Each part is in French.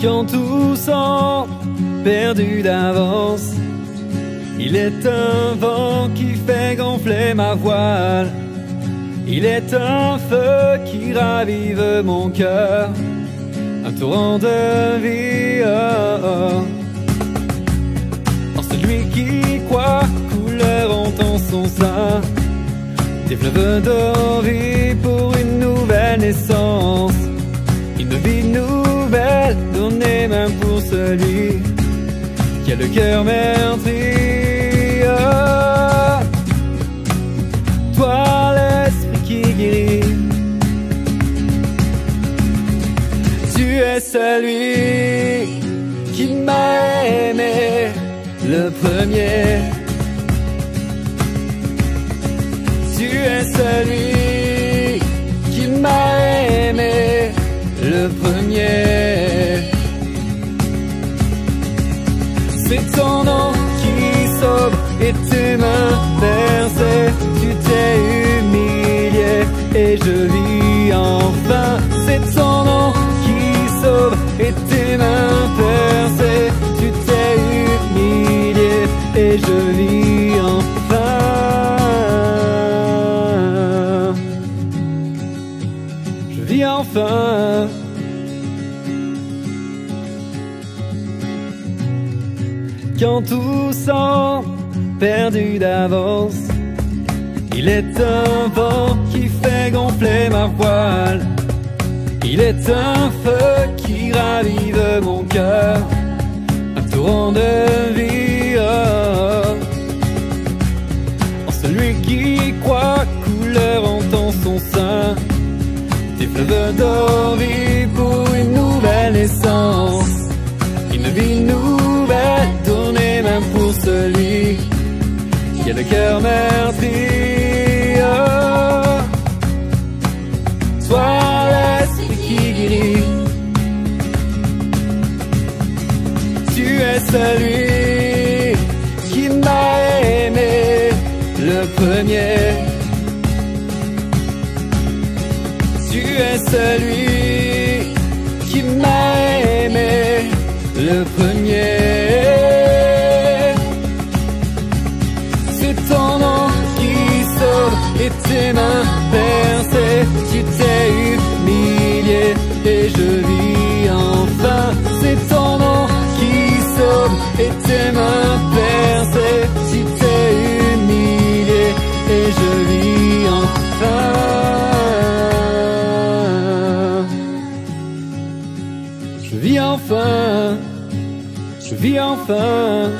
Quand tout semble perdu d'avance, il est un vent qui fait gonfler ma voile. Il est un feu qui ravive mon cœur, un torrent de vie. Oh, oh. En celui qui croit, couleur en son sein, des fleuves d'eau vie pour une nouvelle naissance. Une vie nouvelle donnée même pour celui qui a le cœur meurtri. Oh. Toi l'esprit qui guérit, tu es celui qui m'a aimé le premier. Tu es celui qui m'a aimé le premier. C'est ton nom qui sauve et tes mains percées. Tu t'es humilié et je vis enfin. C'est ton nom qui sauve et tes mains percées. Tu t'es humilié et je vis enfin. Je vis enfin. Quand tout semble perdu d'avance, il est un vent qui fait gonfler ma voile. Il est un feu qui ravive mon cœur, un torrent de vie. Oh. En celui qui croit, couleur entend son sein, des fleuves d'or vie pour une nouvelle naissance. Une vie nouvelle donnée même pour celui qui a le cœur meurtri. Oh. Sois l'esprit qui guérit, tu es celui qui m'a aimé le premier. Tu es celui qui m'a aimé le premier. C'est ton nom qui sauve et tes mains percées. Tu t'es humilié et je vis enfin. C'est ton nom qui sauve et tes mains percées. Tu t'es humilié et je vis enfin. Je vis enfin. Je vis enfin,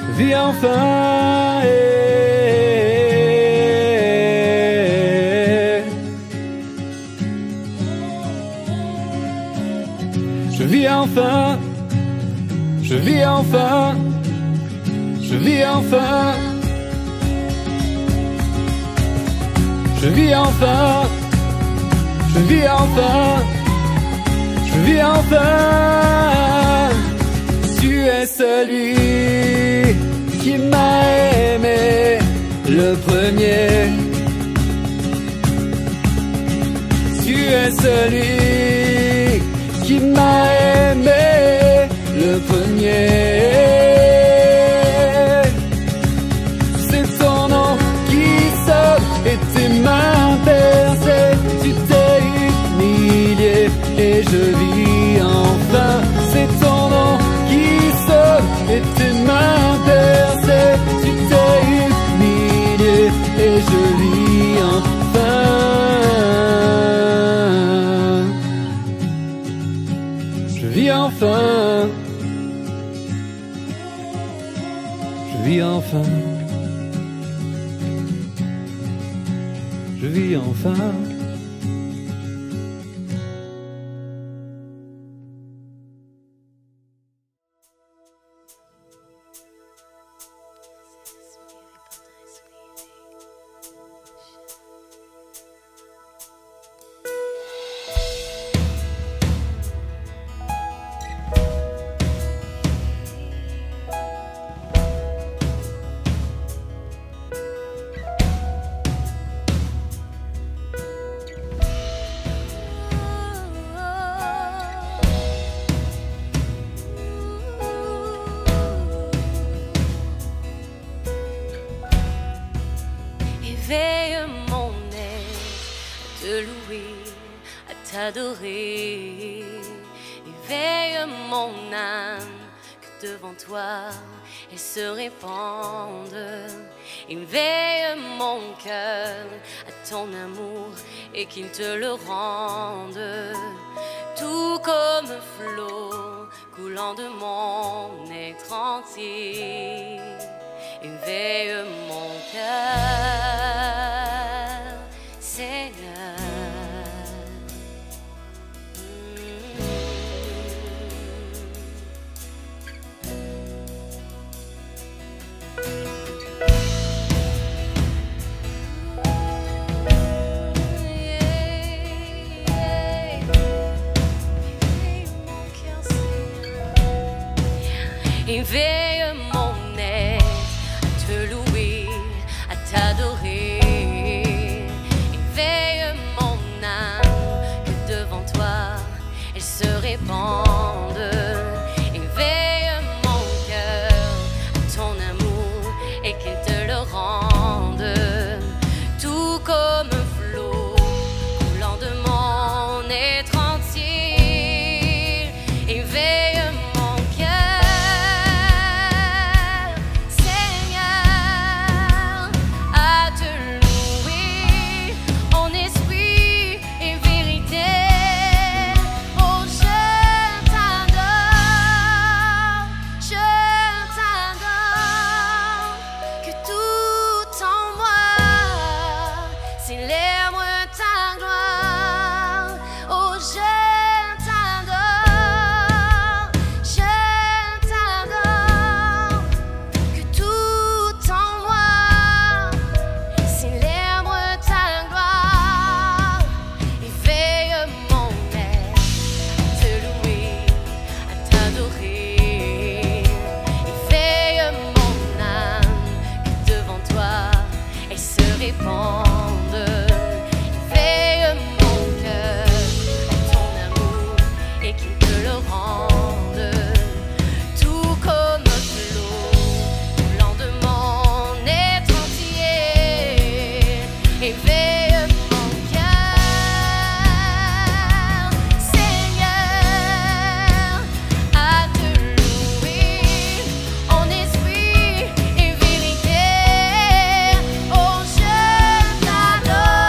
je vis enfin. Je vis enfin, je vis enfin, je vis enfin. Je vis enfin, je vis enfin, je vis enfin. Tu es celui qui m'a aimé le premier. Tu es celui qui m'a aimé le premier. C'est ton nom qui sauve et tes mains percées. Tu t'es humilié et je vis enfin. C'est ton nom et tes mains percées. Tu t'es humilié et je vis enfin. Je vis enfin. Je vis enfin. Je vis enfin. louer, à t'adorer. Éveille mon âme, que devant toi elle se répande. Éveille mon cœur à ton amour et qu'il te le rende. Tout comme un flot coulant de mon être entier. Éveille mon cœur, Seigneur. Éveille mon être à te louer, à t'adorer. Éveille mon âme, que devant toi elle se répande. Éveille mon cœur à ton amour et qu'il te le rende. Tout comme un flot coulant de mon être entier. Éveille mon cœur, Seigneur, à te louer en esprit et vérité. Oh, je t'adore, que tout en moi célèbre ta gloire. Oh, je t'adore, que tout en moi célèbre ta gloire. Éveille mon être à te louer, à t'adorer. Éveille mon âme, que devant toi elle se répande. Éveille mon cœur à ton amour et qu'il te le rende. Tout comme un flot coulant de mon être entier. Éveille mon cœur, Seigneur, à te louer en esprit et vérité. Oh, je t'adore,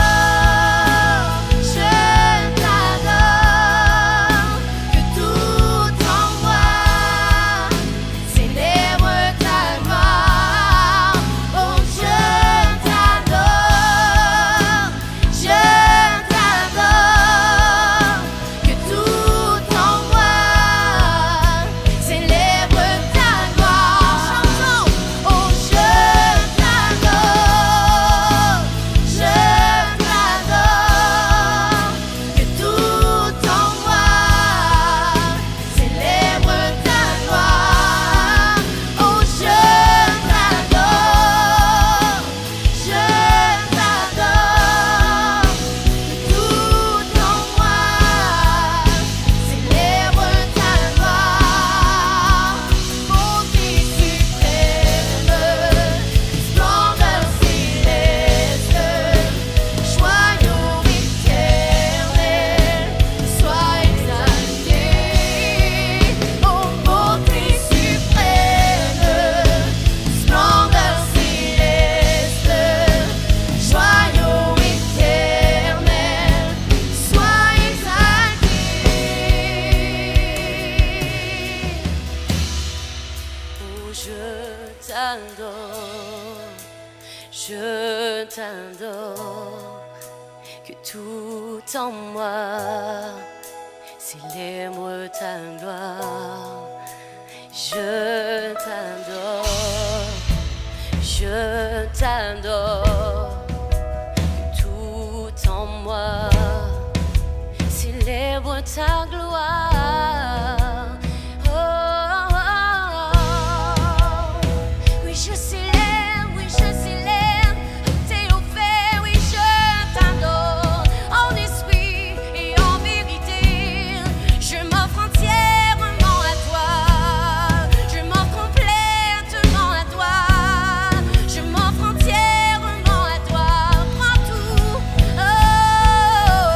que tout en moi célèbre ta gloire. Oh, je t'adore, que tout en moi célèbre ta gloire. Chantons. Oh, je t'adore, que tout en moi célèbre ta gloire. Oh, je t'adore, que tout en moi célèbre ta gloire. Beauté suprême, splendeur céleste, joyau éternel, sois exalté. Oh, beauté suprême, splendeur céleste, joyau éternel, sois exalté. Oh, je t'adore, que tout en moi célèbre ta gloire. Je t'adore, que tout en moi célèbre ta gloire. Oh, oh, oh. Oui, je célèbre, Théophée, oui, je t'adore, en esprit et en vérité. Je m'offre entièrement à toi, je m'offre complètement à toi, je m'offre entièrement à toi, prends tout. Oh,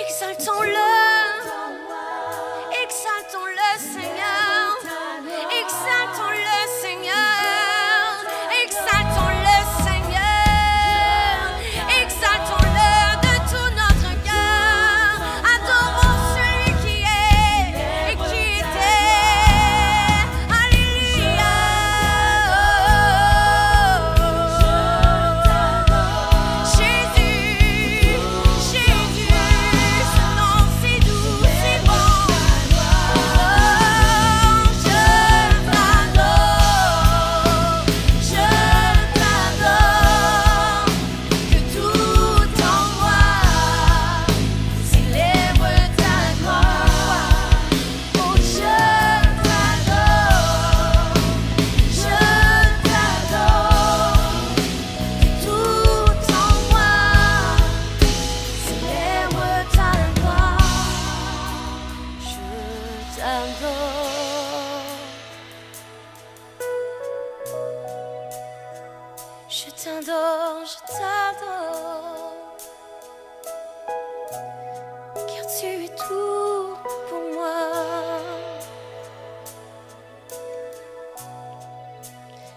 Exaltons-le, exaltons-le Seigneur, exaltons-le Seigneur, exaltons-le Seigneur, exaltons-le de tout notre cœur, adorons celui qui est et qui était, alléluia. Jésus, Jésus, ce nom c'est doux, c'est bon. Je t'adore, que tout en moi célèbre ta gloire. Oh, je t'adore, que tout en moi célèbre ta gloire. Je t'adore, je t'adore, je t'adore, car tu es tout pour moi.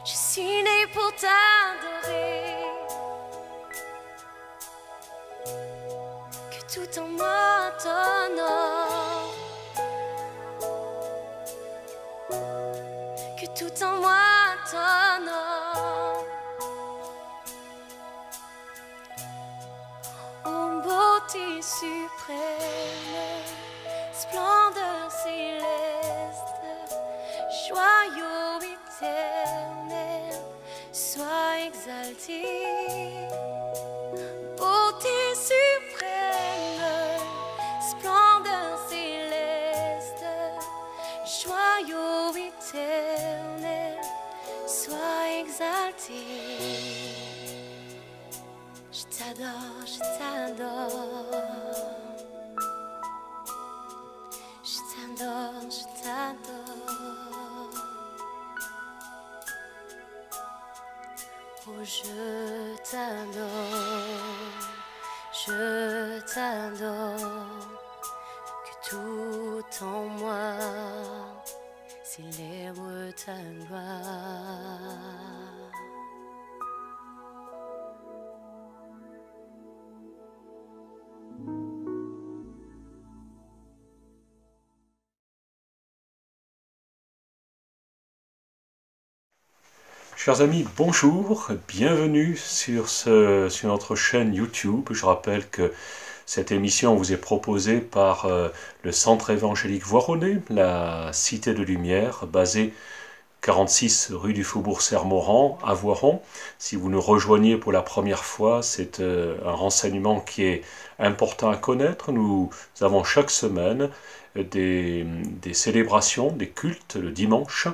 Je suis née pour t'adorer, que tout en moi t'honore, que tout en moi t'honore. En beauté suprême, splendeur céleste, joyau éternel, sois exalté. Beauté suprême, splendeur céleste, joyau éternel, sois exalté. Je t'adore, je t'adore, je t'adore, je t'adore. Oh, je t'adore, que tout en moi célèbre ta gloire. Chers amis, bonjour, bienvenue sur notre chaîne YouTube. Je rappelle que cette émission vous est proposée par le Centre évangélique Voironnais, la Cité de Lumière, basée 46 rue du Faubourg Sermoran à Voiron. Si vous nous rejoignez pour la première fois, c'est un renseignement qui est important à connaître. Nous avons chaque semaine des célébrations, des cultes le dimanche,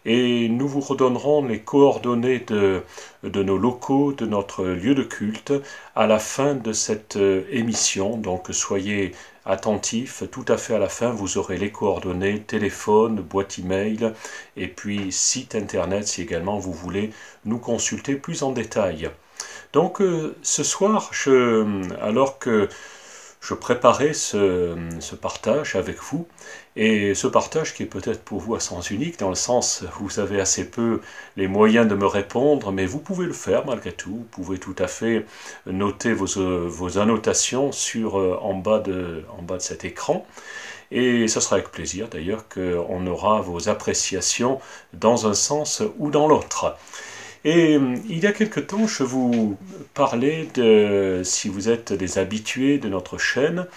et nous vous redonnerons les coordonnées de nos locaux, de notre lieu de culte à la fin de cette émission. Donc soyez attentifs, tout à fait à la fin vous aurez les coordonnées, téléphone, boîte email et puis site internet si également vous voulez nous consulter plus en détail. Donc ce soir, alors que je préparais ce partage avec vous, et ce partage qui est peut-être pour vous à sens unique, dans le sens où vous avez assez peu les moyens de me répondre, mais vous pouvez le faire malgré tout, vous pouvez tout à fait noter vos annotations en bas de cet écran, et ce sera avec plaisir d'ailleurs qu'on aura vos appréciations dans un sens ou dans l'autre. Et il y a quelque temps, je vous parlais si vous êtes des habitués de notre chaîne,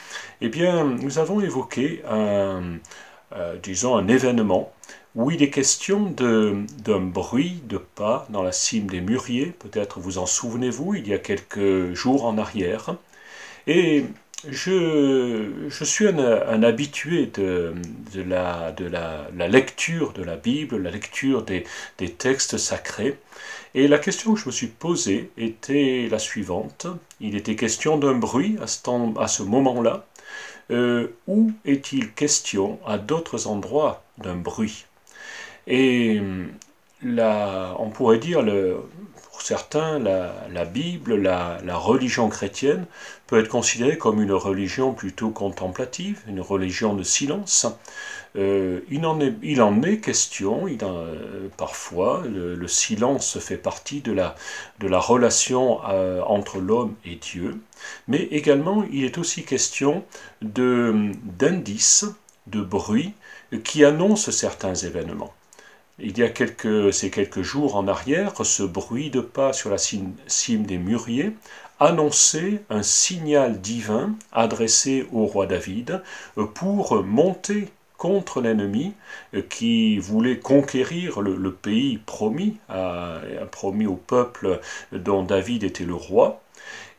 eh bien, nous avons évoqué disons un événement où il est question d'un bruit de pas dans la cime des Mûriers, peut-être vous en souvenez-vous, il y a quelques jours en arrière. Et je suis un habitué de la lecture de la Bible, la lecture des textes sacrés. Et la question que je me suis posée était la suivante. Il était question d'un bruit à ce moment-là. Où est-il question à d'autres endroits d'un bruit? Et là, on pourrait dire, Pour certains, la Bible, la religion chrétienne peut être considérée comme une religion plutôt contemplative, une religion de silence. Il en est question, parfois, le silence fait partie de la relation entre l'homme et Dieu, mais également il est aussi question d'indices, de bruits qui annoncent certains événements. Il y a quelques jours en arrière, ce bruit de pas sur la cime des mûriers annonçait un signal divin adressé au roi David pour monter contre l'ennemi qui voulait conquérir le pays promis au peuple dont David était le roi.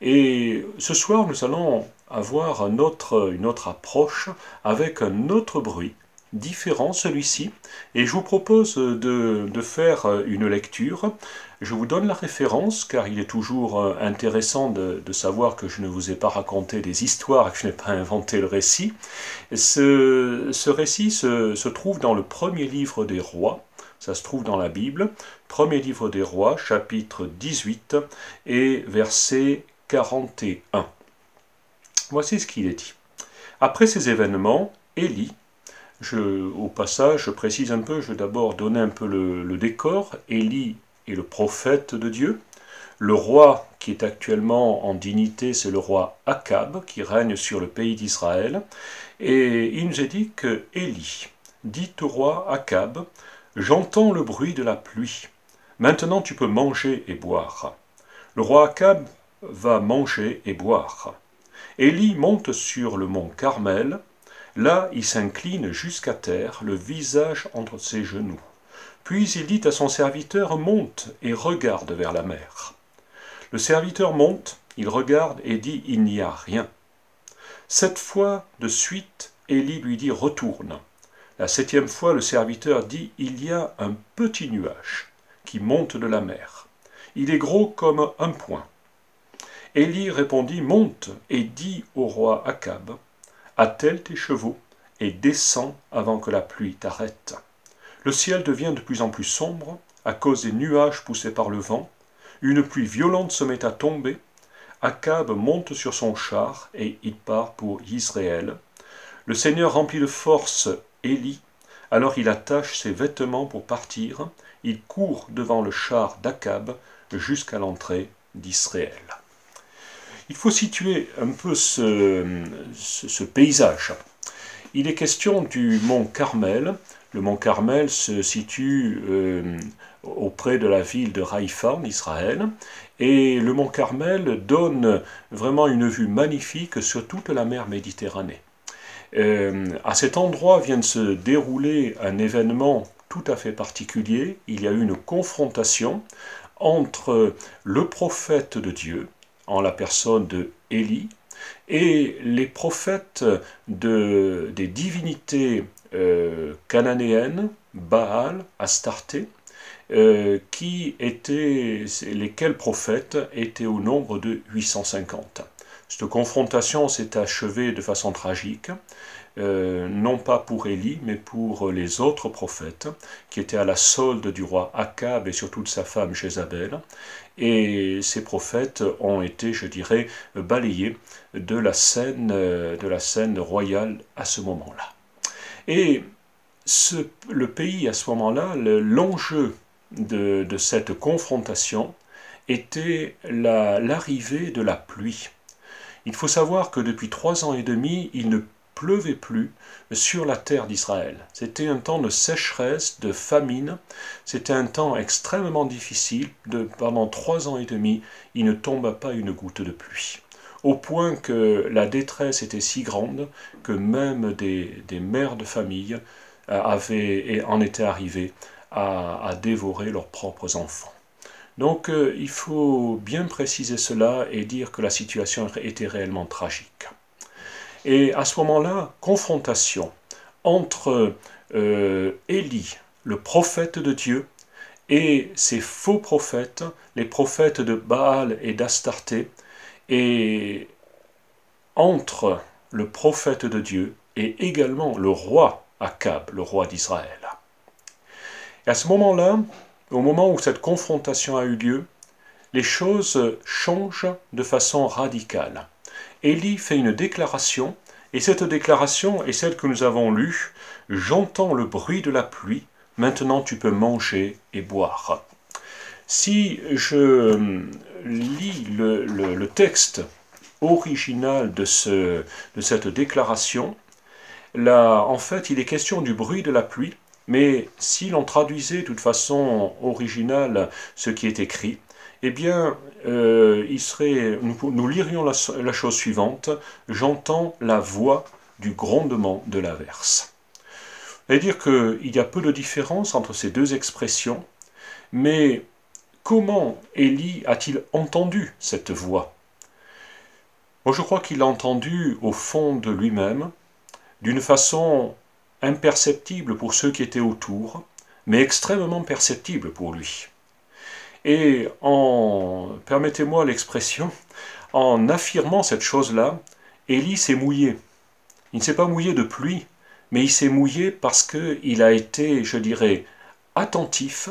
Et ce soir, nous allons avoir une autre approche avec un autre bruit, différent celui-ci, et je vous propose de faire une lecture. Je vous donne la référence car il est toujours intéressant de savoir que je ne vous ai pas raconté des histoires et que je n'ai pas inventé le récit. Ce récit se trouve dans le premier livre des rois, ça se trouve dans la Bible, premier livre des rois, chapitre 18 et verset 41. Voici ce qu'il est dit. Après ces événements, Élie, au passage, je précise un peu, je vais d'abord donner un peu le décor. Élie est le prophète de Dieu. Le roi qui est actuellement en dignité, c'est le roi Akab, qui règne sur le pays d'Israël. Et il nous est dit que Élie dit au roi Akab, « J'entends le bruit de la pluie. Maintenant tu peux manger et boire. » Le roi Akab va manger et boire. Élie monte sur le mont Carmel. Là, il s'incline jusqu'à terre, le visage entre ses genoux. Puis il dit à son serviteur, « Monte et regarde vers la mer. » Le serviteur monte, il regarde et dit, « Il n'y a rien. » 7 fois de suite, Élie lui dit, « Retourne. » La 7e fois, le serviteur dit, « Il y a un petit nuage qui monte de la mer. Il est gros comme un poing. » Élie répondit, « Monte et dis au roi Akab, attelle tes chevaux et descends avant que la pluie t'arrête. » Le ciel devient de plus en plus sombre à cause des nuages poussés par le vent. Une pluie violente se met à tomber. Akab monte sur son char et il part pour Israël. Le Seigneur remplit de force Élie. Alors il attache ses vêtements pour partir. Il court devant le char d'Akab jusqu'à l'entrée d'Israël. Il faut situer un peu ce paysage. Il est question du mont Carmel. Le mont Carmel se situe auprès de la ville de Haïfa en Israël. Et le mont Carmel donne vraiment une vue magnifique sur toute la mer Méditerranée. À cet endroit vient de se dérouler un événement tout à fait particulier. Il y a eu une confrontation entre le prophète de Dieu, en la personne de Élie, et les prophètes des divinités cananéennes, Baal, Astarté, lesquels prophètes étaient au nombre de 850. Cette confrontation s'est achevée de façon tragique, non pas pour Élie, mais pour les autres prophètes, qui étaient à la solde du roi Akab et surtout de sa femme Jézabel. Et ces prophètes ont été, je dirais, balayés de la scène royale à ce moment-là. Et le pays, à ce moment-là, l'enjeu de cette confrontation était l'arrivée de la pluie. Il faut savoir que depuis 3 ans et demi, il ne pleuvait plus sur la terre d'Israël. C'était un temps de sécheresse, de famine, c'était un temps extrêmement difficile. Pendant 3 ans et demi, il ne tomba pas une goutte de pluie. Au point que la détresse était si grande que même des mères de famille en étaient arrivées à dévorer leurs propres enfants. Donc il faut bien préciser cela et dire que la situation était réellement tragique. Et à ce moment-là, confrontation entre Élie, le prophète de Dieu, et ces faux prophètes, les prophètes de Baal et d'Astarté, et entre le prophète de Dieu et également le roi Akab, le roi d'Israël. Et à ce moment-là, au moment où cette confrontation a eu lieu, les choses changent de façon radicale. Élie fait une déclaration, et cette déclaration est celle que nous avons lue. « J'entends le bruit de la pluie, maintenant tu peux manger et boire. » Si je lis le texte original de cette déclaration, là, en fait, il est question du bruit de la pluie, mais si l'on traduisait de toute façon originale ce qui est écrit, eh bien, nous lirions la chose suivante: « J'entends la voix du grondement de l'averse. » C'est-à-dire qu'il y a peu de différence entre ces deux expressions, mais comment Élie a-t-il entendu cette voix? Moi, je crois qu'il l'a entendue au fond de lui-même, d'une façon imperceptible pour ceux qui étaient autour, mais extrêmement perceptible pour lui. Et permettez-moi l'expression, en affirmant cette chose-là, Élie s'est mouillé. Il ne s'est pas mouillé de pluie, mais il s'est mouillé parce qu'il a été, je dirais, attentif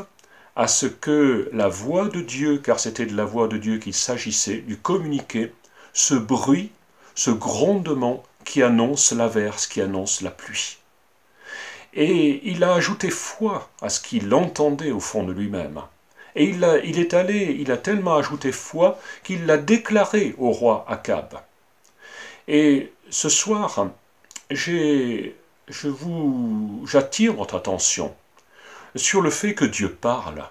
à ce que la voix de Dieu, car c'était de la voix de Dieu qu'il s'agissait, lui communiquait ce bruit, ce grondement qui annonce l'averse, qui annonce la pluie. Et il a ajouté foi à ce qu'il entendait au fond de lui-même. Et il a tellement ajouté foi qu'il l'a déclaré au roi Akab. Et ce soir, j'attire votre attention sur le fait que Dieu parle.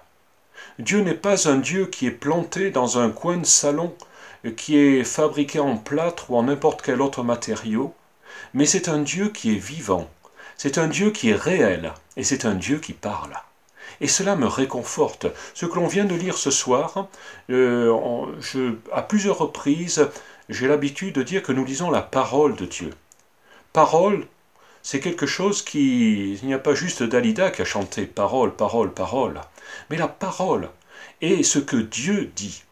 Dieu n'est pas un Dieu qui est planté dans un coin de salon, qui est fabriqué en plâtre ou en n'importe quel autre matériau, mais c'est un Dieu qui est vivant, c'est un Dieu qui est réel, et c'est un Dieu qui parle. Et cela me réconforte. Ce que l'on vient de lire ce soir, à plusieurs reprises, j'ai l'habitude de dire que nous lisons la parole de Dieu. Parole, c'est quelque chose il n'y a pas juste Dalida qui a chanté parole, parole, parole, mais la parole est ce que Dieu dit.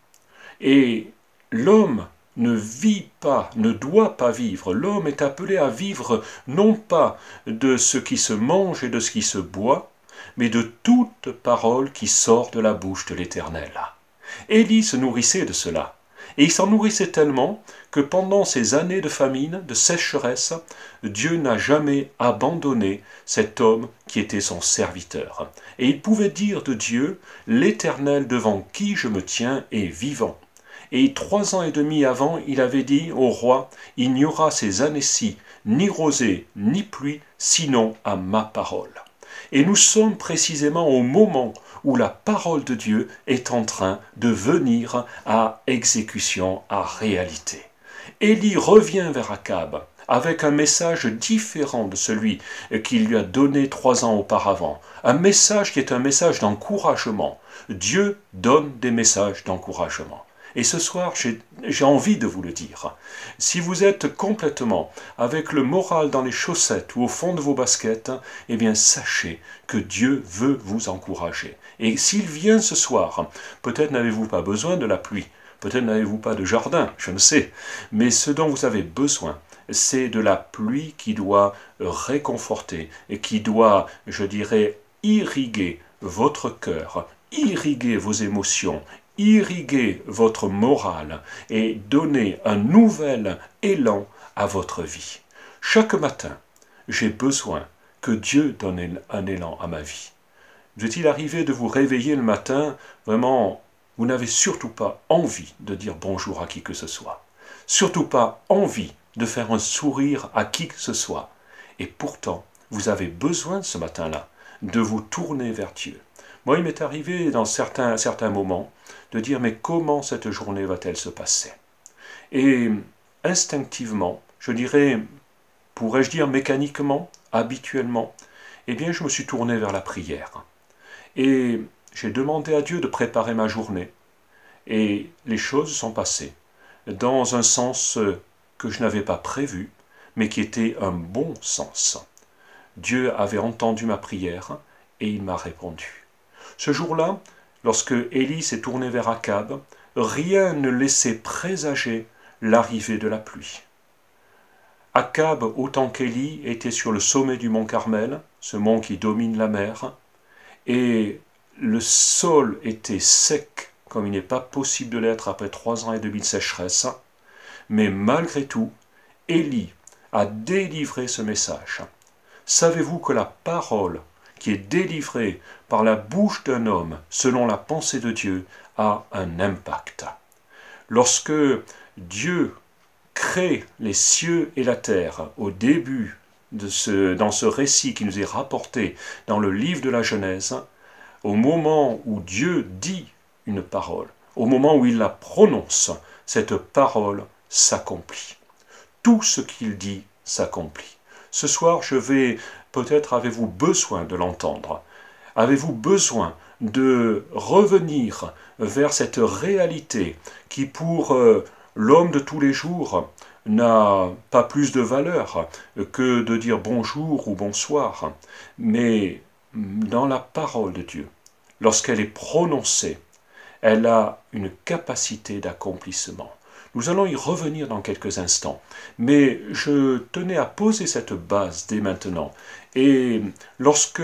Et l'homme ne vit pas, ne doit pas vivre. L'homme est appelé à vivre non pas de ce qui se mange et de ce qui se boit, mais de toute parole qui sort de la bouche de l'Éternel. Élie se nourrissait de cela. Et il s'en nourrissait tellement que pendant ces années de famine, de sécheresse, Dieu n'a jamais abandonné cet homme qui était son serviteur. Et il pouvait dire de Dieu: « L'Éternel devant qui je me tiens est vivant. » Et 3 ans et demi avant, il avait dit au roi: « Il n'y aura ces années-ci ni rosée ni pluie, sinon à ma parole. » Et nous sommes précisément au moment où la parole de Dieu est en train de venir à exécution, à réalité. Élie revient vers Akab avec un message différent de celui qu'il lui a donné 3 ans auparavant. Un message qui est un message d'encouragement. Dieu donne des messages d'encouragement. Et ce soir, j'ai envie de vous le dire. Si vous êtes complètement avec le moral dans les chaussettes ou au fond de vos baskets, eh bien sachez que Dieu veut vous encourager. Et s'il vient ce soir, peut-être n'avez-vous pas besoin de la pluie, peut-être n'avez-vous pas de jardin, je ne sais, mais ce dont vous avez besoin, c'est de la pluie qui doit réconforter et qui doit, je dirais, irriguer votre cœur, irriguer vos émotions, irriguer votre morale et donner un nouvel élan à votre vie. Chaque matin, j'ai besoin que Dieu donne un élan à ma vie. Vous est-il arrivé de vous réveiller le matin, vraiment, vous n'avez surtout pas envie de dire bonjour à qui que ce soit, surtout pas envie de faire un sourire à qui que ce soit, et pourtant, vous avez besoin ce matin-là de vous tourner vers Dieu. Moi, il m'est arrivé dans certains moments de dire « mais comment cette journée va-t-elle se passer ?» Et instinctivement, je dirais, pourrais-je dire mécaniquement, habituellement, eh bien je me suis tourné vers la prière. Et j'ai demandé à Dieu de préparer ma journée. Et les choses sont passées dans un sens que je n'avais pas prévu, mais qui était un bon sens. Dieu avait entendu ma prière et il m'a répondu. Ce jour-là, lorsque Élie s'est tourné vers Akab, rien ne laissait présager l'arrivée de la pluie. Akab, autant qu'Élie, était sur le sommet du mont Carmel, ce mont qui domine la mer, et le sol était sec comme il n'est pas possible de l'être après 3 ans et demi de sécheresse, mais malgré tout, Élie a délivré ce message. Savez-vous que la parole qui est délivrée par la bouche d'un homme, selon la pensée de Dieu, a un impact. Lorsque Dieu crée les cieux et la terre au début dans ce récit qui nous est rapporté dans le livre de la Genèse, au moment où Dieu dit une parole, au moment où il la prononce, cette parole s'accomplit. Tout ce qu'il dit s'accomplit. Ce soir, peut-être avez-vous besoin de l'entendre. Avez-vous besoin de revenir vers cette réalité qui, pour l'homme de tous les jours, n'a pas plus de valeur que de dire bonjour ou bonsoir, mais dans la parole de Dieu, lorsqu'elle est prononcée, elle a une capacité d'accomplissement. Nous allons y revenir dans quelques instants, mais je tenais à poser cette base dès maintenant. Et lorsque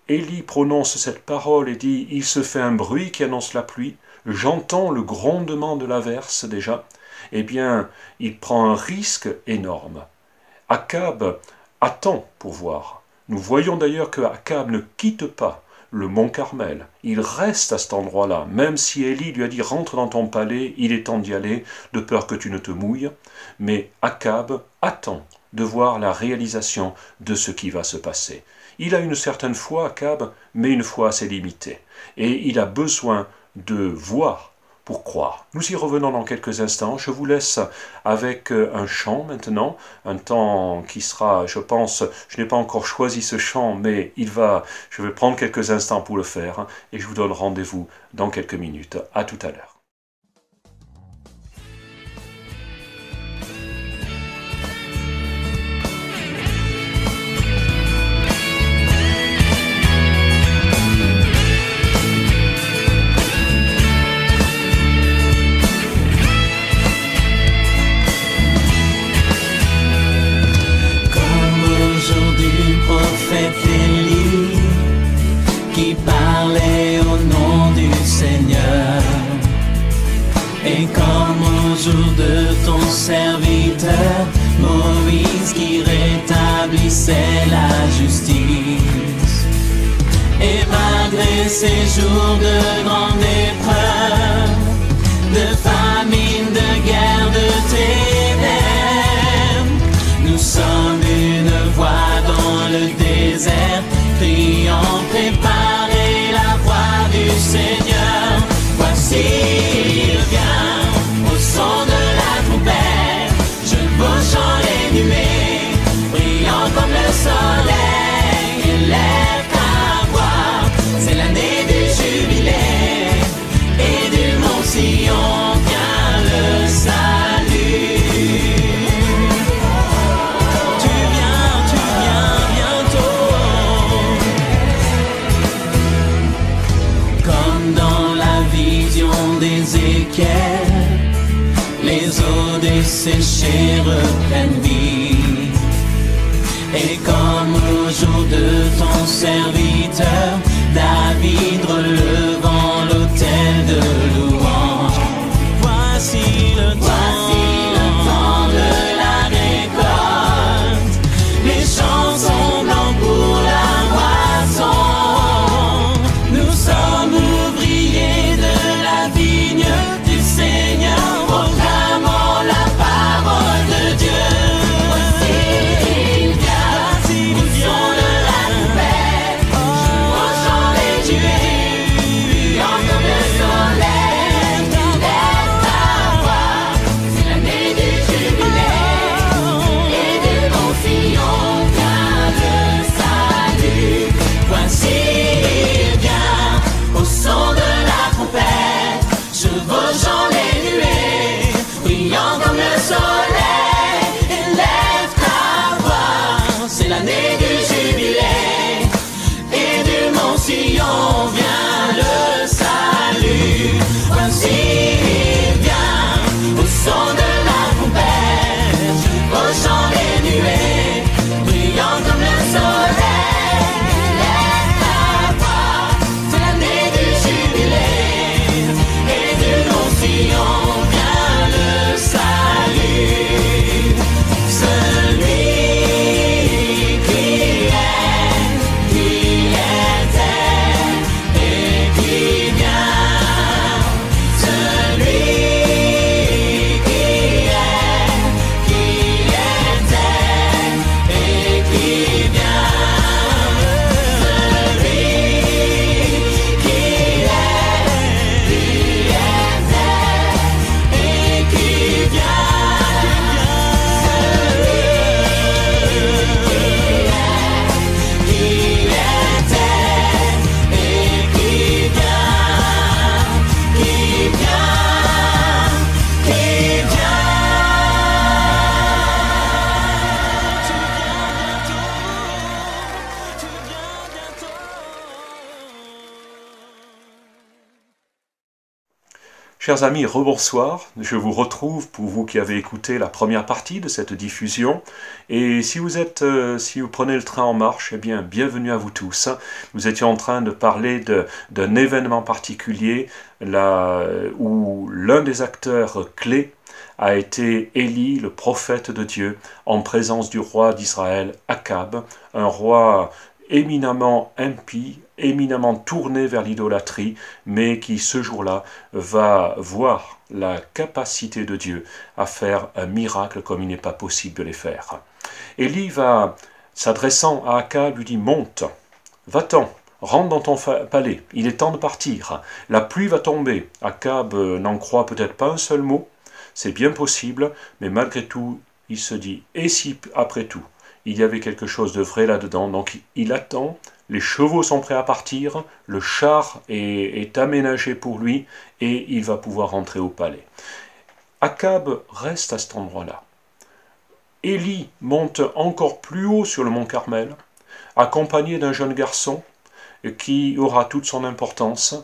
Élie prononce cette parole et dit « Il se fait un bruit qui annonce la pluie », j'entends le grondement de l'averse déjà, eh bien, il prend un risque énorme. Akab attend pour voir. Nous voyons d'ailleurs que Akab ne quitte pas le mont Carmel. Il reste à cet endroit-là, même si Élie lui a dit « Rentre dans ton palais, il est temps d'y aller, de peur que tu ne te mouilles ». Mais Akab attend de voir la réalisation de ce qui va se passer. Il a une certaine foi, Akab, mais une foi assez limitée. Et il a besoin de voir pour croire. Nous y revenons dans quelques instants. Je vous laisse avec un chant maintenant, un temps qui sera, je pense, je n'ai pas encore choisi ce chant, mais je vais prendre quelques instants pour le faire, et je vous donne rendez-vous dans quelques minutes. À tout à l'heure. Qui parlait au nom du Seigneur, et comme au jour de ton serviteur Moïse qui rétablissait la justice. Et malgré ces jours de grande épreuve, de famine, de guerre, de ténèbres, nous sommes une voix dans le désert, criant, préparez la voie du Seigneur. Voici il vient, au son de la trompette, chevauchant les nuées, brillant comme le soleil, élève ta voix. C'est l'année du jubilé, et du mont Sion vient le salut. Tu viens bientôt. Comme dans la vision d'Ézéchiel, les eaux desséchées reprennent vie. Et comme au jour de ton serviteur David, relevant l'autel de louange, voici le temps de la récolte. Les champs sont blancs pour la moisson. Nous sommes ouvriers de la vigne du Seigneur, proclamant la parole de Dieu. Voici il vient, au son de la trompette, chevauchant les nuées, Chers amis, rebonsoir. Je vous retrouve pour vous qui avez écouté la première partie de cette diffusion. Et si vous prenez le train en marche, eh bien, bienvenue à vous tous. Nous étions en train de parler d'un événement particulier où l'un des acteurs clés a été Élie, le prophète de Dieu, en présence du roi d'Israël, Akab, un roi éminemment impie, éminemment tourné vers l'idolâtrie, mais qui ce jour-là va voir la capacité de Dieu à faire un miracle comme il n'est pas possible de les faire. Élie va, s'adressant à Akab, lui dit « Monte, va-t'en, rentre dans ton palais, il est temps de partir, la pluie va tomber. » Akab n'en croit peut-être pas un seul mot, c'est bien possible, mais malgré tout, il se dit « Et si, après tout, il y avait quelque chose de vrai là-dedans ?» Donc il attend, les chevaux sont prêts à partir, le char est aménagé pour lui, et il va pouvoir rentrer au palais. Akab reste à cet endroit-là. Élie monte encore plus haut sur le mont Carmel, accompagné d'un jeune garçon qui aura toute son importance,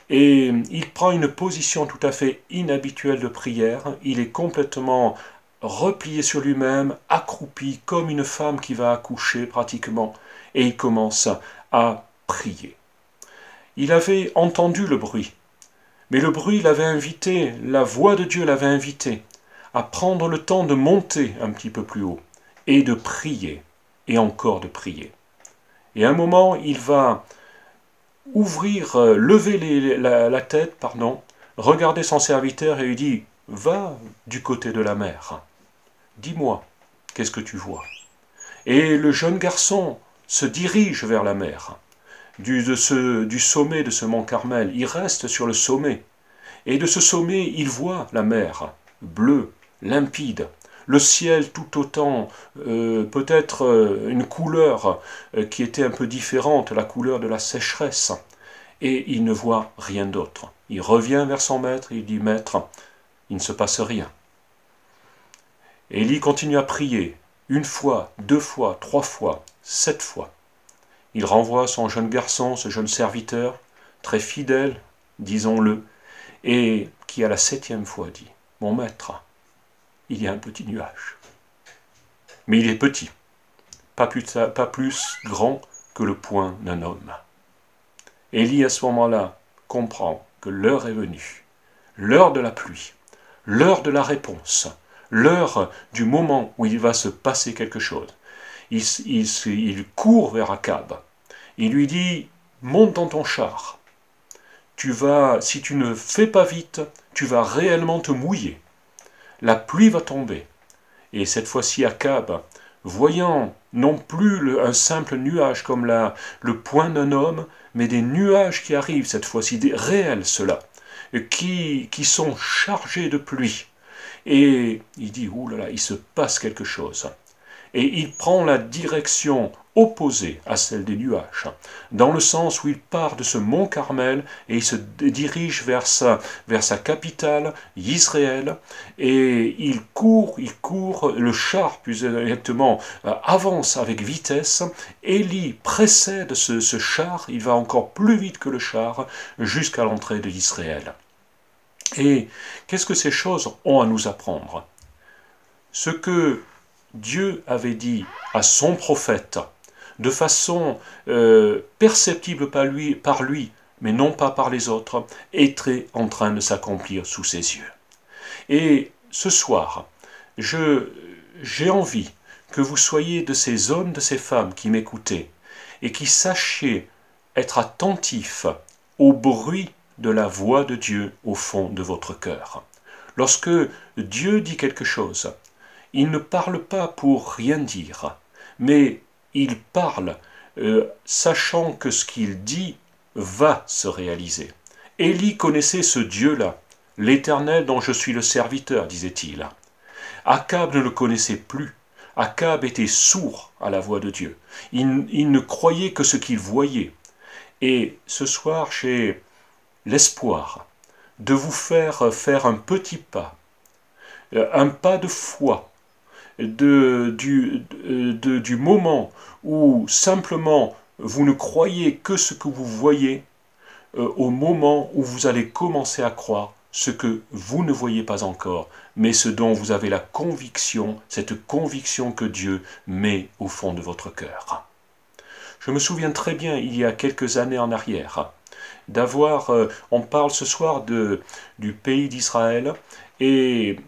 et il prend une position tout à fait inhabituelle de prière. Il est complètement replié sur lui-même, accroupi comme une femme qui va accoucher pratiquement, et il commence à prier. Il avait entendu le bruit, mais le bruit l'avait invité, la voix de Dieu l'avait invité à prendre le temps de monter un petit peu plus haut, et de prier, et encore de prier. Et à un moment, il va lever la tête, regarder son serviteur et lui dit « Va du côté de la mer, dis-moi, qu'est-ce que tu vois ?» Et le jeune garçon se dirige vers la mer, du sommet de ce mont Carmel. Il reste sur le sommet, et de ce sommet, il voit la mer, bleue, limpide, le ciel tout autant, peut-être une couleur qui était un peu différente, la couleur de la sécheresse, et il ne voit rien d'autre. Il revient vers son maître, et il dit « Maître, il ne se passe rien. » Élie continue à prier, 1 fois, 2 fois, 3 fois, 7 fois. Il renvoie son jeune garçon, ce jeune serviteur, très fidèle, disons-le, et qui à la 7e fois dit « Mon maître, il y a un petit nuage. » Mais il est petit, pas plus grand que le poing d'un homme. Élie, à ce moment-là, comprend que l'heure est venue, l'heure de la pluie, l'heure de la réponse, l'heure du moment où il va se passer quelque chose. Il court vers Akab. Il lui dit « Monte dans ton char. Si tu ne fais pas vite, tu vas réellement te mouiller. La pluie va tomber. » Et cette fois-ci, Akab, voyant non plus un simple nuage comme le poing d'un homme, mais des nuages qui arrivent cette fois-ci, des réels ceux-là, qui sont chargés de pluie. Et il dit, ouh là là, il se passe quelque chose. Et il prend la direction opposée à celle des nuages, dans le sens où il part de ce mont Carmel et il se dirige vers sa capitale, Israël, et il court, le char plus exactement avance avec vitesse. Élie précède ce char, il va encore plus vite que le char jusqu'à l'entrée de l'Israël. Et qu'est-ce que ces choses ont à nous apprendre? Ce que Dieu avait dit à son prophète, de façon perceptible par lui, mais non pas par les autres, est en train de s'accomplir sous ses yeux. Et ce soir, j'ai envie que vous soyez de ces hommes, de ces femmes qui m'écoutez, et qui sachiez être attentifs au bruit de la voix de Dieu au fond de votre cœur. Lorsque Dieu dit quelque chose, il ne parle pas pour rien dire, mais il parle sachant que ce qu'il dit va se réaliser. Élie connaissait ce Dieu-là, l'Éternel dont je suis le serviteur, disait-il. Akab ne le connaissait plus. Akab était sourd à la voix de Dieu. Il ne croyait que ce qu'il voyait. Et ce soir, j'ai l'espoir de vous faire un petit pas, un pas de foi, du moment où simplement vous ne croyez que ce que vous voyez, au moment où vous allez commencer à croire ce que vous ne voyez pas encore, mais ce dont vous avez la conviction, cette conviction que Dieu met au fond de votre cœur. Je me souviens très bien, il y a quelques années en arrière, on parle ce soir du pays d'Israël, et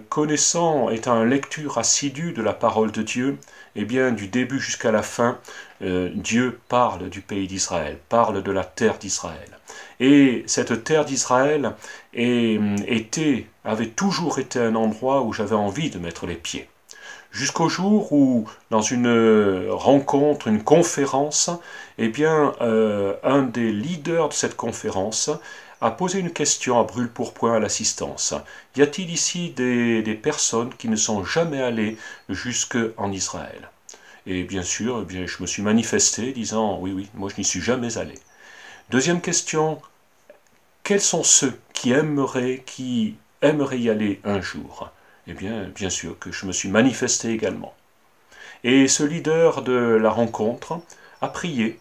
connaissant, étant un lecteur assidu de la parole de Dieu, eh bien, du début jusqu'à la fin, Dieu parle du pays d'Israël, parle de la terre d'Israël. Et cette terre d'Israël avait toujours été un endroit où j'avais envie de mettre les pieds. Jusqu'au jour où, dans une rencontre, une conférence, eh bien, un des leaders de cette conférence a posé une question à brûle-pourpoint à l'assistance. Y a-t-il ici des personnes qui ne sont jamais allées jusqu'en Israël? Et bien sûr, je me suis manifesté disant « Oui, moi je n'y suis jamais allé ». Deuxième question, quels sont ceux qui aimeraient y aller un jour? Eh bien sûr que je me suis manifesté également. Et ce leader de la rencontre a prié,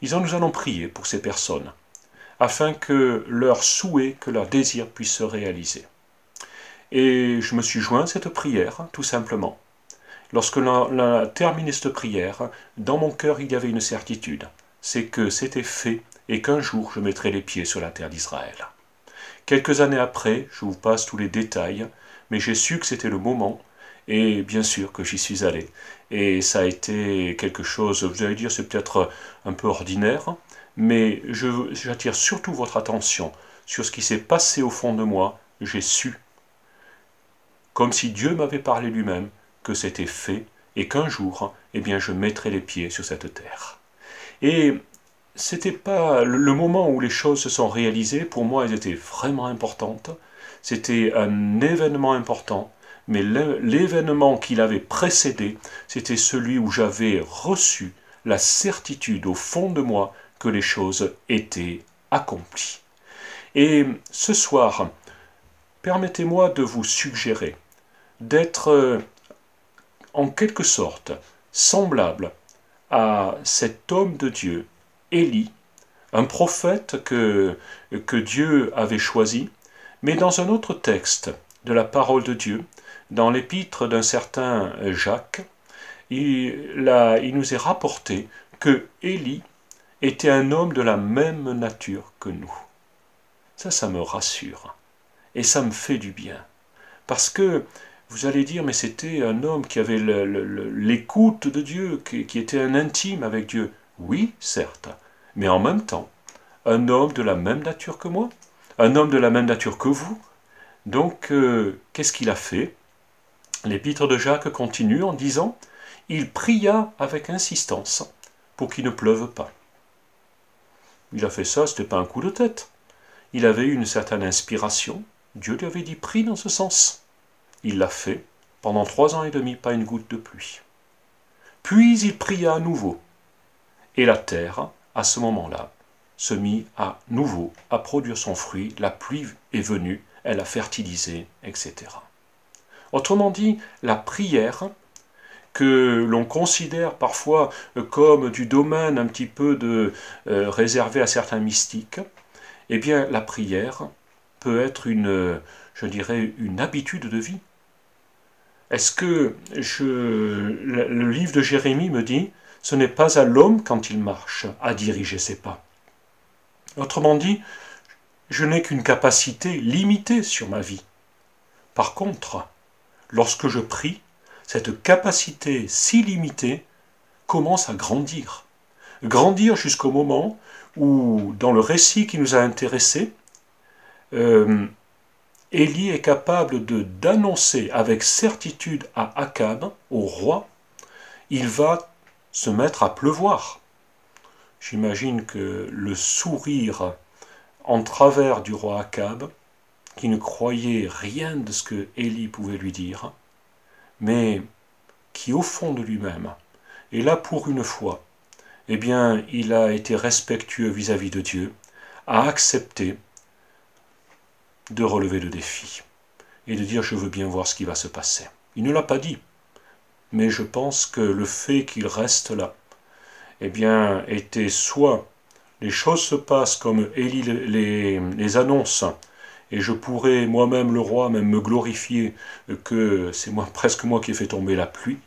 disant « Nous allons prier pour ces personnes, afin que leur souhait, que leur désir puisse se réaliser. » Et je me suis joint à cette prière, tout simplement. Lorsque l'on a terminé cette prière, dans mon cœur il y avait une certitude, c'est que c'était fait et qu'un jour je mettrai les pieds sur la terre d'Israël. Quelques années après, je vous passe tous les détails, mais j'ai su que c'était le moment, et bien sûr que j'y suis allé. Et ça a été quelque chose, vous allez dire, c'est peut-être un peu ordinaire, mais j'attire surtout votre attention sur ce qui s'est passé au fond de moi. J'ai su, comme si Dieu m'avait parlé lui-même, que c'était fait, et qu'un jour, eh bien, je mettrai les pieds sur cette terre. Et c'était pas le moment où les choses se sont réalisées, pour moi elles étaient vraiment importantes, c'était un événement important, mais l'événement qui l'avait précédé, c'était celui où j'avais reçu la certitude au fond de moi que les choses étaient accomplies. Et ce soir, permettez-moi de vous suggérer d'être en quelque sorte semblable à cet homme de Dieu, Élie, un prophète que Dieu avait choisi, mais dans un autre texte de la parole de Dieu, dans l'épître d'un certain Jacques, il nous est rapporté que Élie était un homme de la même nature que nous. Ça me rassure, et ça me fait du bien, parce que vous allez dire, mais c'était un homme qui avait l'écoute de Dieu, qui était un intime avec Dieu. Oui, certes, mais en même temps, un homme de la même nature que moi, un homme de la même nature que vous. Donc, qu'est-ce qu'il a fait? L'épître de Jacques continue en disant « Il pria avec insistance pour qu'il ne pleuve pas. » Il a fait ça, ce n'était pas un coup de tête. Il avait eu une certaine inspiration. Dieu lui avait dit « Prie dans ce sens ». Il l'a fait. Pendant 3 ans et demi, pas une goutte de pluie. Puis il pria à nouveau. Et la terre, à ce moment-là, se mit à nouveau à produire son fruit. La pluie est venue, elle a fertilisé, etc. Autrement dit, la prière, que l'on considère parfois comme du domaine un petit peu réservé à certains mystiques, eh bien la prière peut être je dirais, une habitude de vie. Est-ce que le livre de Jérémie me dit « Ce n'est pas à l'homme, quand il marche, à diriger ses pas ». Autrement dit, je n'ai qu'une capacité limitée sur ma vie. Par contre, lorsque je prie, cette capacité si limitée commence à grandir. Grandir jusqu'au moment où, dans le récit qui nous a intéressés, Élie est capable d'annoncer avec certitude à Akab, au roi, il va se mettre à pleuvoir. J'imagine que le sourire en travers du roi Akab, qui ne croyait rien de ce que Élie pouvait lui dire, mais qui au fond de lui-même, et là pour une fois, eh bien il a été respectueux vis-à-vis de Dieu, a accepté de relever le défi et de dire « je veux bien voir ce qui va se passer ». Il ne l'a pas dit, mais je pense que le fait qu'il reste là, eh bien, était soit les choses se passent comme Élie les annonce, et je pourrais moi-même, le roi, même me glorifier que c'est moi, presque moi qui ai fait tomber la pluie,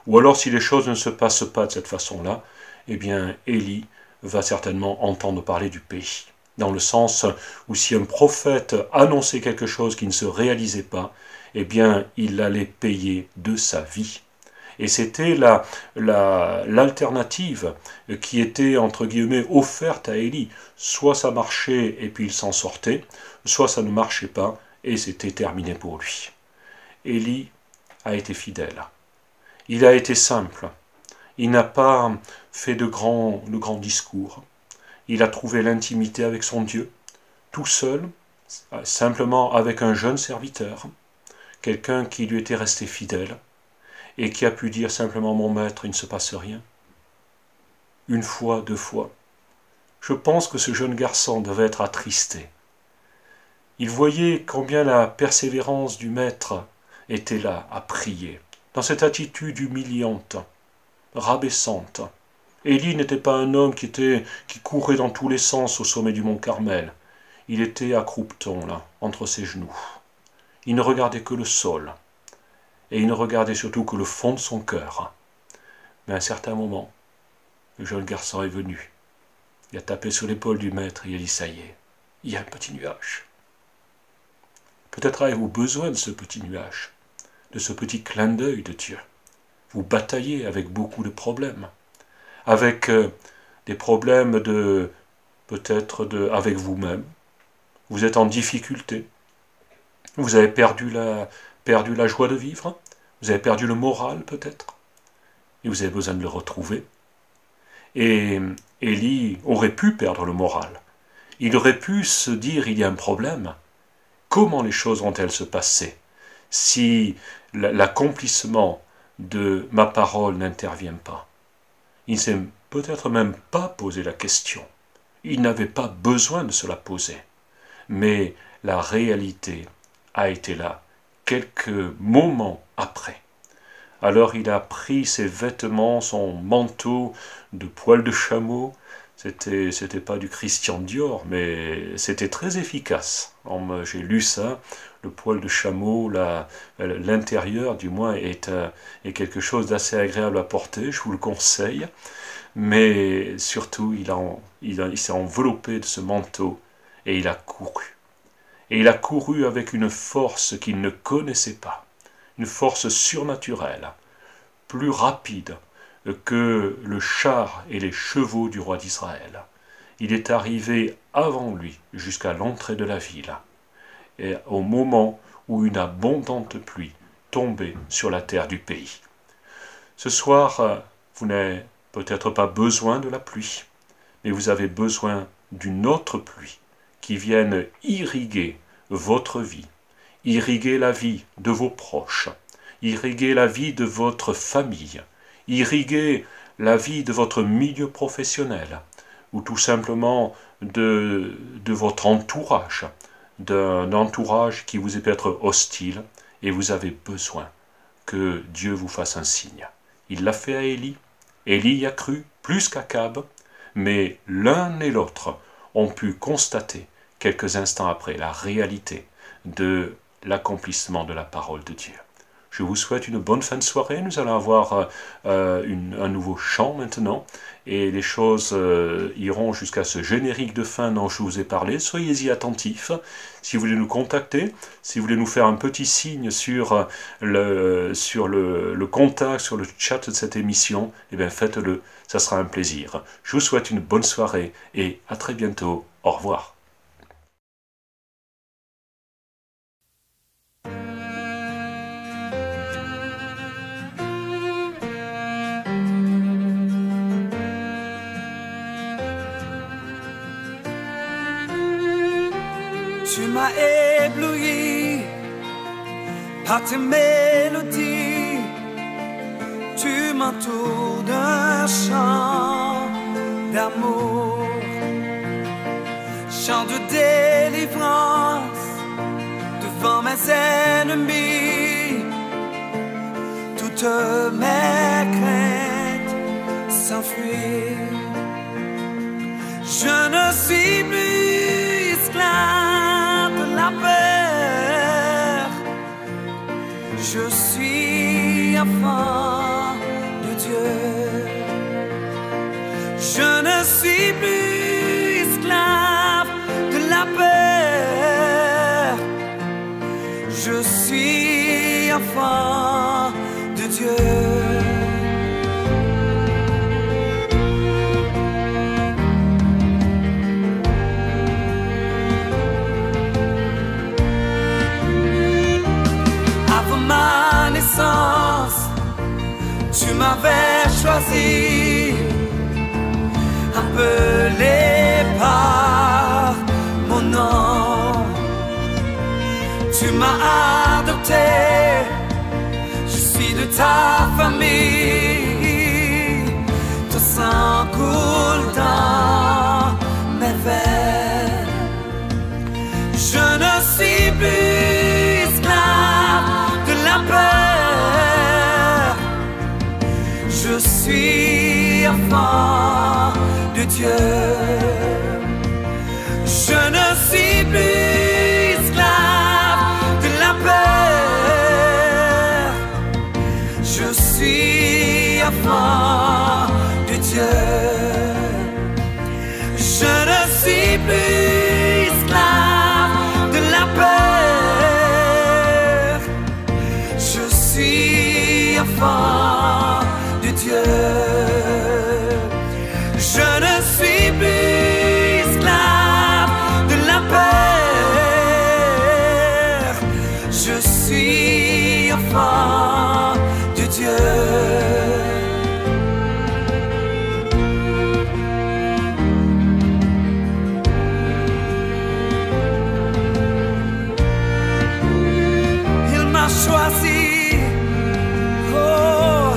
ou alors si les choses ne se passent pas de cette façon-là, eh bien Élie va certainement entendre parler du pays. Dans le sens où si un prophète annonçait quelque chose qui ne se réalisait pas, eh bien il allait payer de sa vie. Et c'était l'alternative qui était, entre guillemets, offerte à Élie. Soit ça marchait et puis il s'en sortait, soit ça ne marchait pas et c'était terminé pour lui. Élie a été fidèle. Il a été simple. Il n'a pas fait de grands discours. Il a trouvé l'intimité avec son Dieu, tout seul, simplement avec un jeune serviteur, quelqu'un qui lui était resté fidèle, et qui a pu dire simplement « Mon maître, il ne se passe rien ». Une fois, deux fois. Je pense que ce jeune garçon devait être attristé. Il voyait combien la persévérance du maître était là, à prier, dans cette attitude humiliante, rabaissante. Élie n'était pas un homme qui courait dans tous les sens au sommet du mont Carmel. Il était à croupeton, là, entre ses genoux. Il ne regardait que le sol. Et il ne regardait surtout que le fond de son cœur. Mais à un certain moment, le jeune garçon est venu. Il a tapé sur l'épaule du maître et il a dit « Ça y est, il y a un petit nuage. » Peut-être avez-vous besoin de ce petit nuage, de ce petit clin d'œil de Dieu. Vous bataillez avec beaucoup de problèmes, avec des problèmes avec vous-même. Vous êtes en difficulté. Vous avez perdu la joie de vivre, vous avez perdu le moral peut-être, et vous avez besoin de le retrouver. Et Élie aurait pu perdre le moral. Il aurait pu se dire, il y a un problème. Comment les choses vont-elles se passer si l'accomplissement de ma parole n'intervient pas? Il ne s'est peut-être même pas posé la question. Il n'avait pas besoin de se la poser. Mais la réalité a été là, quelques moments après. Alors il a pris ses vêtements, son manteau de poil de chameau. C'était pas du Christian Dior, mais c'était très efficace. J'ai lu ça, le poil de chameau, l'intérieur du moins est quelque chose d'assez agréable à porter, je vous le conseille. Mais surtout, il s'est enveloppé de ce manteau et il a couru. Et il a couru avec une force qu'il ne connaissait pas, une force surnaturelle, plus rapide que le char et les chevaux du roi d'Israël. Il est arrivé avant lui jusqu'à l'entrée de la ville, et au moment où une abondante pluie tombait sur la terre du pays. Ce soir, vous n'avez peut-être pas besoin de la pluie, mais vous avez besoin d'une autre pluie qui vienne irriguer votre vie, irriguer la vie de vos proches, irriguer la vie de votre famille, irriguer la vie de votre milieu professionnel, ou tout simplement de votre entourage, d'un entourage qui vous est peut-être hostile, et vous avez besoin que Dieu vous fasse un signe. Il l'a fait à Élie. Élie y a cru, plus qu'Akab, mais l'un et l'autre ont pu constater, quelques instants après, la réalité de l'accomplissement de la parole de Dieu. Je vous souhaite une bonne fin de soirée. Nous allons avoir un nouveau chant maintenant, et les choses iront jusqu'à ce générique de fin dont je vous ai parlé. Soyez-y attentifs. Si vous voulez nous contacter, si vous voulez nous faire un petit signe sur le contact, sur le chat de cette émission, eh bien faites-le, ça sera un plaisir. Je vous souhaite une bonne soirée et à très bientôt. Au revoir. Tu m'as ébloui par tes mélodies, tu m'entoures d'un chant d'amour, chant de délivrance devant mes ennemis. Toutes mes craintes s'enfuient. Je ne suis plus esclave de la la peur. Je suis enfant de Dieu. Je ne suis plus esclave de la peur. Je suis enfant de Dieu. Avant ma naissance, tu m'avais choisi, appelé par mon nom. Tu m'as adopté, je suis de ta famille. Ton sang coule dans mes veines. Je ne suis plus esclave de la peur. Je suis enfant de Dieu. Je ne suis plus esclave de la peur. Je suis enfant de Dieu. Je ne suis plus esclave de la peur. Je suis enfant de Dieu. Je ne suis plus esclave de la peur. Je suis enfant de Dieu. Il m'a choisi. Oh.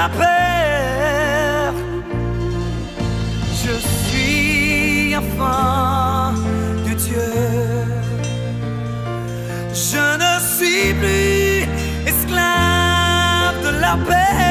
la peur. Je suis enfant de Dieu. Je ne suis plus esclave de la peur.